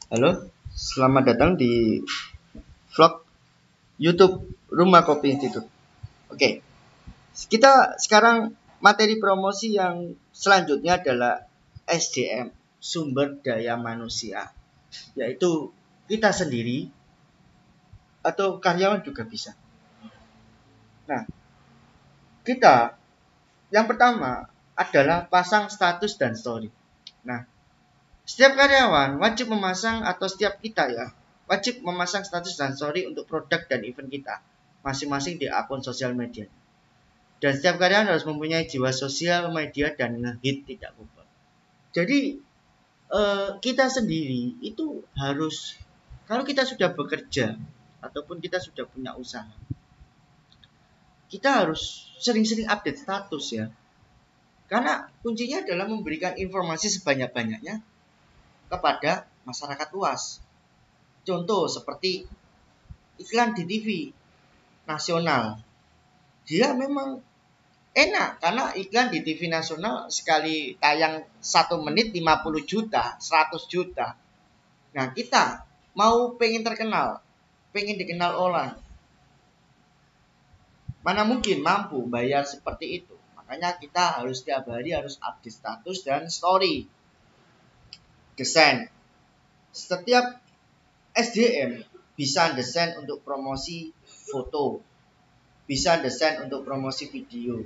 Halo, selamat datang di vlog YouTube Rumah Kopi Institute. Oke, kita sekarang materi promosi yang selanjutnya adalah SDM, sumber daya manusia, yaitu kita sendiri atau karyawan juga bisa. Nah, kita yang pertama adalah pasang status dan story. Nah, setiap karyawan wajib memasang atau setiap kita ya wajib memasang status dan story untuk produk dan event kita masing-masing di akun sosial media. Dan setiap karyawan harus mempunyai jiwa sosial media dan ngehit tidak lupa. Jadi kita sendiri itu harus, kalau kita sudah bekerja ataupun kita sudah punya usaha, kita harus sering-sering update status ya. Karena kuncinya adalah memberikan informasi sebanyak-banyaknya kepada masyarakat luas. Contoh seperti iklan di TV nasional. Dia memang enak karena iklan di TV nasional sekali tayang 1 menit 50 juta, 100 juta. Nah, kita mau pengen terkenal, pengen dikenal orang. Mana mungkin mampu bayar seperti itu. Makanya kita harus setiap hari harus update status dan story. Desain. Setiap SDM bisa desain untuk promosi foto, bisa desain untuk promosi video,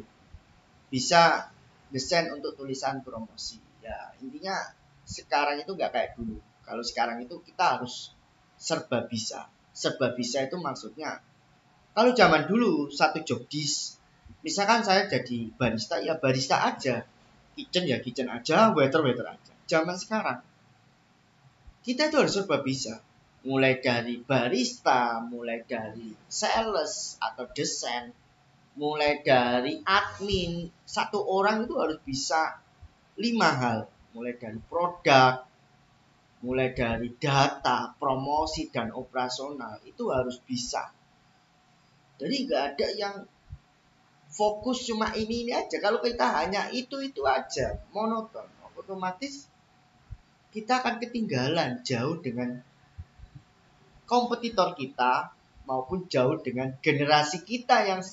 bisa desain untuk tulisan promosi. Ya intinya sekarang itu nggak kayak dulu. Kalau sekarang itu kita harus serba bisa. Serba bisa itu maksudnya, kalau zaman dulu satu job desk, misalkan saya jadi barista ya barista aja, kitchen ya kitchen aja, waiter waiter aja. Zaman sekarang kita itu harus serba bisa, mulai dari barista, mulai dari sales atau desain, mulai dari admin. Satu orang itu harus bisa 5 hal, mulai dari produk, mulai dari data, promosi dan operasional, itu harus bisa. Jadi nggak ada yang fokus cuma ini aja. Kalau kita hanya itu aja, monoton, otomatis kita akan ketinggalan jauh dengan kompetitor kita maupun jauh dengan generasi kita yang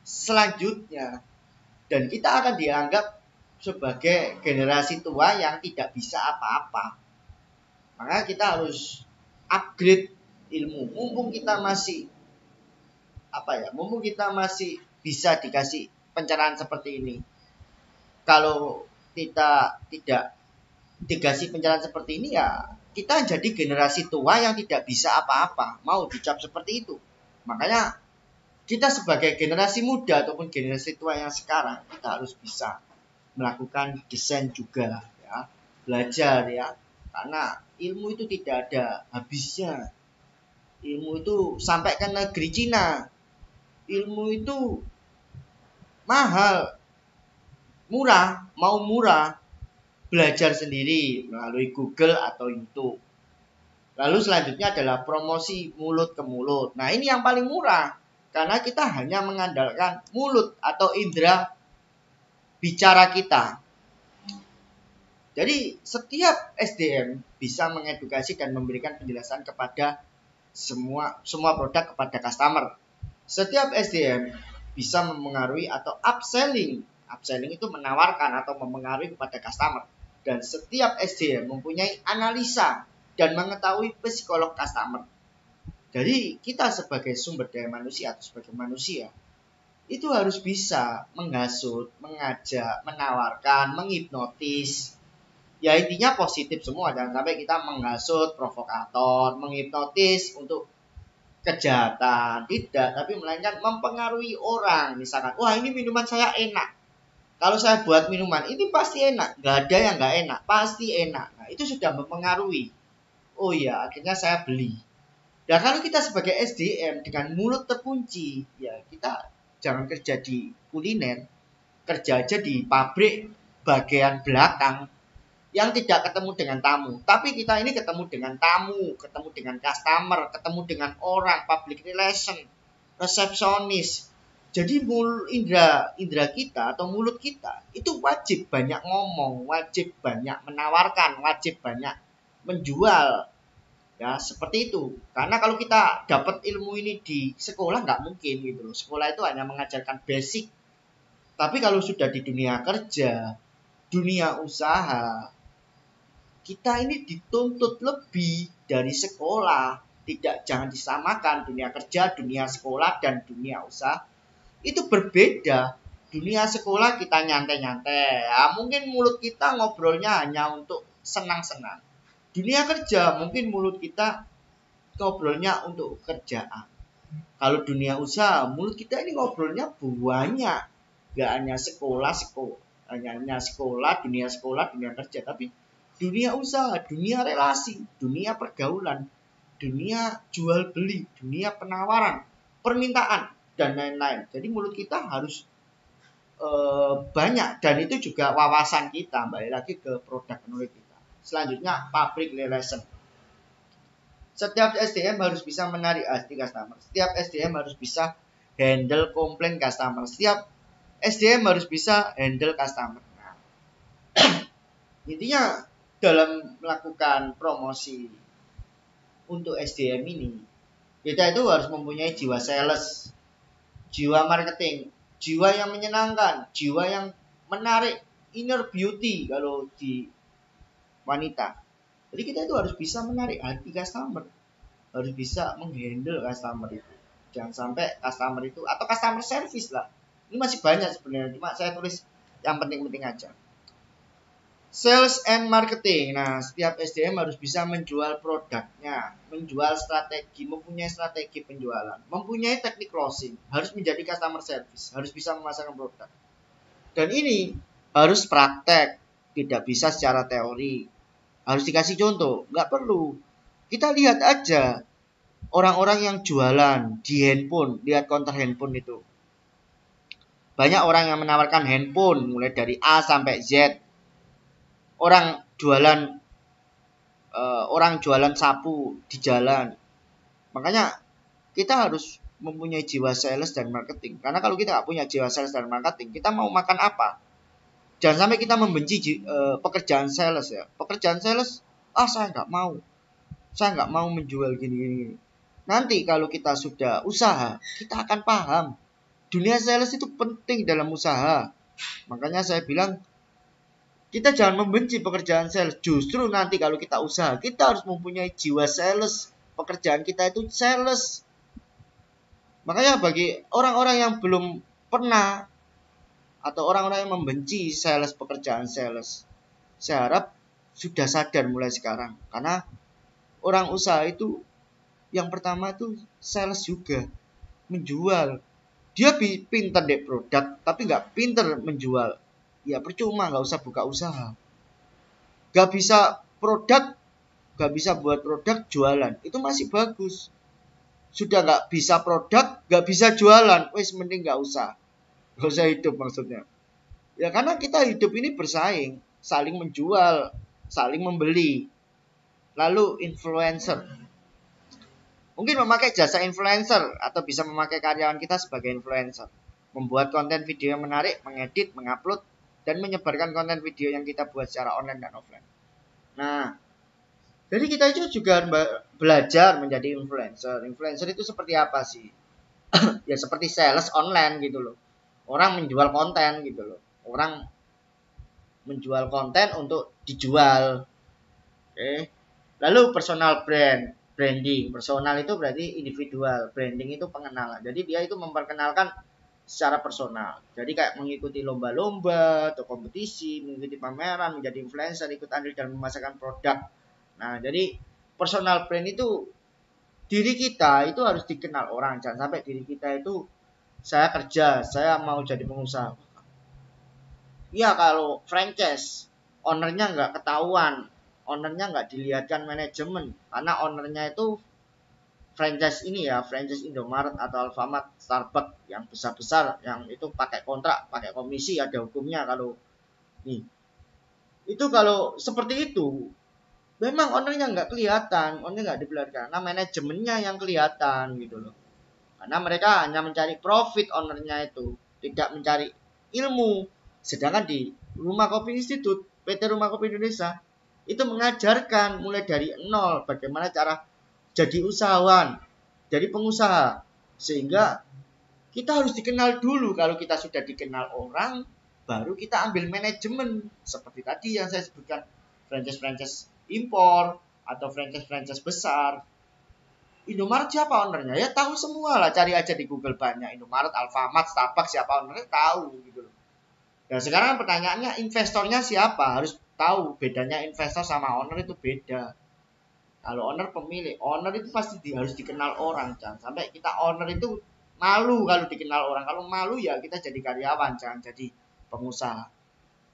selanjutnya, dan kita akan dianggap sebagai generasi tua yang tidak bisa apa-apa. Maka kita harus upgrade ilmu mumpung kita masih mumpung kita masih bisa dikasih pencerahan seperti ini. Kalau kita tidak dikasih pencerahan seperti ini ya kita jadi generasi tua yang tidak bisa apa-apa, mau dicap seperti itu. Makanya kita sebagai generasi muda ataupun generasi tua yang sekarang, kita harus bisa melakukan desain juga ya, belajar ya, karena ilmu itu tidak ada habisnya. Ilmu itu sampai ke negeri Cina, ilmu itu mahal, murah, belajar sendiri melalui Google atau YouTube. Lalu selanjutnya adalah promosi mulut ke mulut. Nah ini yang paling murah, karena kita hanya mengandalkan mulut atau indera bicara kita. Jadi setiap SDM bisa mengedukasi dan memberikan penjelasan kepada semua produk kepada customer. Setiap SDM bisa memengaruhi atau upselling. Upselling itu menawarkan atau memengaruhi kepada customer. Dan setiap SDM mempunyai analisa dan mengetahui psikolog customer. Jadi kita sebagai sumber daya manusia atau sebagai manusia itu harus bisa menghasut, mengajak, menawarkan, menghipnotis. Ya intinya positif semua, jangan sampai kita menghasut, provokator, menghipnotis untuk kejahatan. Tidak, tapi melainkan mempengaruhi orang. Misalkan, wah ini minuman saya enak, kalau saya buat minuman ini pasti enak, nggak ada yang nggak enak, pasti enak. Nah itu sudah mempengaruhi. Oh iya, akhirnya saya beli. Dan kalau kita sebagai SDM dengan mulut terkunci, ya kita jangan kerja di kuliner, kerja aja di pabrik bagian belakang yang tidak ketemu dengan tamu. Tapi kita ini ketemu dengan tamu, ketemu dengan customer, ketemu dengan orang, public relation, resepsionis. Jadi indra kita atau mulut kita itu wajib banyak ngomong, wajib banyak menawarkan, wajib banyak menjual. Ya seperti itu. Karena kalau kita dapat ilmu ini di sekolah nggak mungkin gitu loh. Sekolah itu hanya mengajarkan basic. Tapi kalau sudah di dunia kerja, dunia usaha, kita ini dituntut lebih dari sekolah. Tidak, jangan disamakan dunia kerja, dunia sekolah, dan dunia usaha. Itu berbeda. Dunia sekolah kita nyantai-nyantai. Ya, mungkin mulut kita ngobrolnya hanya untuk senang-senang. Dunia kerja mungkin mulut kita ngobrolnya untuk kerjaan. Kalau dunia usaha, mulut kita ini ngobrolnya banyak. Gak hanya hanya sekolah, dunia kerja, tapi dunia usaha, dunia relasi, dunia pergaulan, dunia jual beli, dunia penawaran, permintaan, dan lain-lain. Jadi mulut kita harus banyak, dan itu juga wawasan kita. Balik lagi ke produk knowledge kita. Selanjutnya public relation. Setiap SDM harus bisa menarik hati customer. Setiap SDM harus bisa handle komplain customer. Setiap SDM harus bisa handle customer. Nah, intinya dalam melakukan promosi untuk SDM ini, kita itu harus mempunyai jiwa sales, jiwa marketing, jiwa yang menyenangkan, jiwa yang menarik, inner beauty kalau di wanita. Jadi kita itu harus bisa menarik hati customer, harus bisa menghandle customer itu. Jangan sampai customer itu, atau customer service lah. Ini masih banyak sebenarnya, cuma saya tulis yang penting-penting aja. Sales and marketing. Nah, setiap SDM harus bisa menjual produknya, menjual strategi, mempunyai strategi penjualan, mempunyai teknik closing, harus menjadi customer service, harus bisa memasarkan produk. Dan ini harus praktek, tidak bisa secara teori. Harus dikasih contoh, nggak perlu. Kita lihat aja orang-orang yang jualan di handphone, lihat counter handphone itu. Banyak orang yang menawarkan handphone mulai dari A sampai Z. Orang jualan sapu di jalan. Makanya kita harus mempunyai jiwa sales dan marketing. Karena kalau kita nggak punya jiwa sales dan marketing, kita mau makan apa? Jangan sampai kita membenci pekerjaan sales ya. Pekerjaan sales, saya nggak mau. Saya nggak mau menjual gini-gini. Nanti kalau kita sudah usaha, kita akan paham. Dunia sales itu penting dalam usaha. Makanya saya bilang, kita jangan membenci pekerjaan sales. Justru nanti kalau kita usaha, kita harus mempunyai jiwa sales. Pekerjaan kita itu sales. Makanya bagi orang-orang yang belum pernah, atau orang-orang yang membenci sales, pekerjaan sales, saya harap sudah sadar mulai sekarang. Karena orang usaha itu yang pertama itu sales juga, menjual. Dia pinter deh produk, tapi nggak pinter menjual. Ya percuma, nggak usah buka usaha. Nggak bisa produk, nggak bisa buat produk jualan, itu masih bagus. Sudah nggak bisa produk, nggak bisa jualan, wes mending nggak usah hidup maksudnya. Ya karena kita hidup ini bersaing, saling menjual, saling membeli. Lalu influencer, mungkin memakai jasa influencer atau bisa memakai karyawan kita sebagai influencer. Membuat konten video yang menarik, mengedit, mengupload, dan menyebarkan konten video yang kita buat secara online dan offline. Nah, jadi kita itu juga belajar menjadi influencer. Influencer itu seperti apa sih? Ya seperti sales online gitu loh. Orang menjual konten gitu loh. Orang menjual konten untuk dijual. Oke. Lalu personal branding. Personal itu berarti individual, branding itu pengenalan. Jadi dia itu memperkenalkan secara personal. Jadi kayak mengikuti lomba-lomba atau kompetisi, mengikuti pameran, menjadi influencer, ikut andil dalam memasarkan produk. Nah, jadi personal brand itu diri kita itu harus dikenal orang. Jangan sampai diri kita itu saya kerja, saya mau jadi pengusaha. Iya kalau franchise, ownernya nggak ketahuan, ownernya nggak dilihatkan manajemen, karena ownernya itu franchise ini ya, franchise Indomaret atau Alfamart, Starbucks yang besar-besar, yang itu pakai kontrak, pakai komisi, ada hukumnya kalau nih. Itu kalau seperti itu, memang ownernya nggak kelihatan, ownernya nggak diperlihatkan, karena manajemennya yang kelihatan gitu loh. Karena mereka hanya mencari profit ownernya itu, tidak mencari ilmu. Sedangkan di Rumah Kopi Institute, PT Rumah Kopi Indonesia, itu mengajarkan mulai dari nol bagaimana cara jadi usahawan, jadi pengusaha. Sehingga kita harus dikenal dulu. Kalau kita sudah dikenal orang, baru kita ambil manajemen. Seperti tadi yang saya sebutkan, franchise impor atau franchise besar. Indomaret siapa ownernya? Ya tahu semua lah, cari aja di Google banyak. Indomaret, Alfamart, Starbucks siapa ownernya tahu gitu loh. Nah sekarang pertanyaannya investornya siapa? Harus tahu bedanya investor sama owner itu beda. Kalau owner pemilik, owner itu pasti harus dikenal orang. Jangan sampai kita owner itu malu kalau dikenal orang. Kalau malu ya kita jadi karyawan, jangan jadi pengusaha.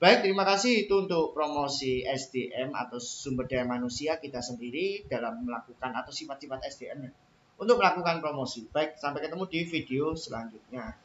Baik, terima kasih itu untuk promosi SDM atau sumber daya manusia kita sendiri dalam melakukan atau sifat-sifat SDM untuk melakukan promosi. Baik, sampai ketemu di video selanjutnya.